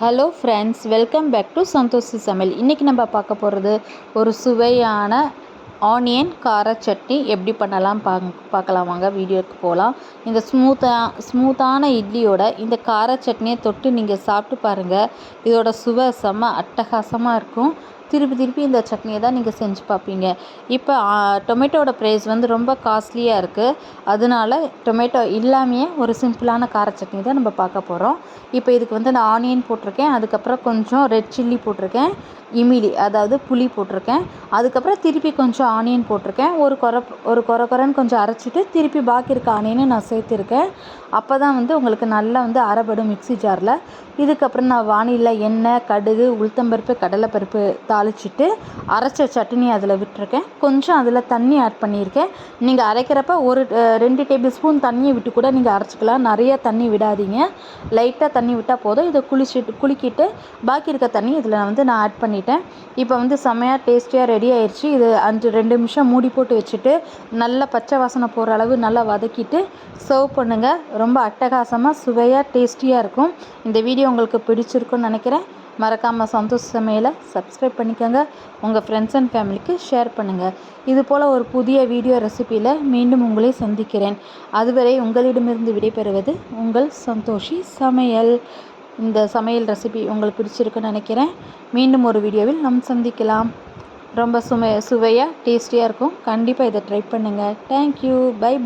Hello friends, welcome back to Santhoshi சமையல். இன்றைக்கி நம்ம பார்க்க போகிறது ஒரு சுவையான ஆனியன் கார சட்னி எப்படி பண்ணலாம் பார்க்கலாம். வாங்க வீடியோக்கு போகலாம். இந்த ஸ்மூத்தான இட்லியோட இந்த கார சட்னியை தொட்டு நீங்கள் சாப்பிட்டு பாருங்கள். இதோட சுவை செம்ம அட்டகாசமாக இருக்கும். திருப்பி இந்த சட்னியை தான் நீங்கள் செஞ்சு பார்ப்பீங்க. இப்போ டொமேட்டோட ப்ரைஸ் ரொம்ப காஸ்ட்லியாக இருக்குது. அதனால டொமேட்டோ இல்லாமையே ஒரு சிம்பிளான கார சட்னி தான் நம்ம பார்க்க போகிறோம். இப்போ இதுக்கு நான் ஆனியன் போட்டிருக்கேன், அதுக்கப்புறம் கொஞ்சம் ரெட் சில்லி போட்டிருக்கேன், இமிலி அதாவது புளி போட்டிருக்கேன், அதுக்கப்புறம் திருப்பி கொஞ்சம் ஆனியன் போட்டிருக்கேன். ஒரு கொரன்னு கொஞ்சம் அரைச்சிட்டு திருப்பி பாக்கி இருக்க ஆனியனை நான் சேர்த்துருக்கேன். அப்போ தான் உங்களுக்கு நல்லா அரைபடும் மிக்ஸி ஜாரில். இதுக்கப்புறம் நான் வானிலை எண்ணெய், கடுகு, உளுத்தம்பருப்பு, கடலைப்பருப்பு தாளிச்சிட்டு அரைச்ச சட்னி அதில் விட்டுருக்கேன். கொஞ்சம் அதில் தண்ணி ஆட் பண்ணியிருக்கேன். நீங்கள் அரைக்கிறப்ப ஒரு 2 டேபிள் ஸ்பூன் தண்ணியை விட்டு கூட நீங்கள் அரைச்சிக்கலாம். நிறைய தண்ணி விடாதீங்க, லைட்டாக தண்ணி விட்டால் போதும். இதை குலுக்கிட்டு பாக்கி இருக்க தண்ணி இதில் நான் ஆட் பண்ணிட்டேன். இப்போ செமையாக டேஸ்டியாக ரெடி ஆயிடுச்சு. இது 2 நிமிஷம் மூடி போட்டு வச்சுட்டு நல்லா பச்சை வாசனை போகிற அளவு நல்லா வதக்கிட்டு சர்வ் பண்ணுங்கள். ரொம்ப அட்டகாசமாக சுவையாக டேஸ்டியாக இருக்கும். இந்த வீடியோ உங்களுக்கு பிடிச்சிருக்குன்னு நினைக்கிறேன். மறக்காமல் சந்தோஷ் சமையலை சப்ஸ்கிரைப் பண்ணிக்கோங்க. உங்கள் ஃப்ரெண்ட்ஸ் அண்ட் ஃபேமிலிக்கு ஷேர் பண்ணுங்கள். இது போல் ஒரு புதிய வீடியோ ரெசிப்பியில் மீண்டும் உங்களை சந்திக்கிறேன். அதுவரை உங்களிடமிருந்து விடைபெறுவது உங்கள் சந்தோஷி சமையல். இந்த சமையல் ரெசிபி உங்களுக்கு பிடிச்சிருக்குன்னு நினைக்கிறேன். மீண்டும் ஒரு வீடியோவில் நாம் சந்திக்கலாம். ரொம்ப சுவையாக டேஸ்டியாக இருக்கும். கண்டிப்பாக இதை ட்ரை பண்ணுங்கள். தேங்க்யூ. பை.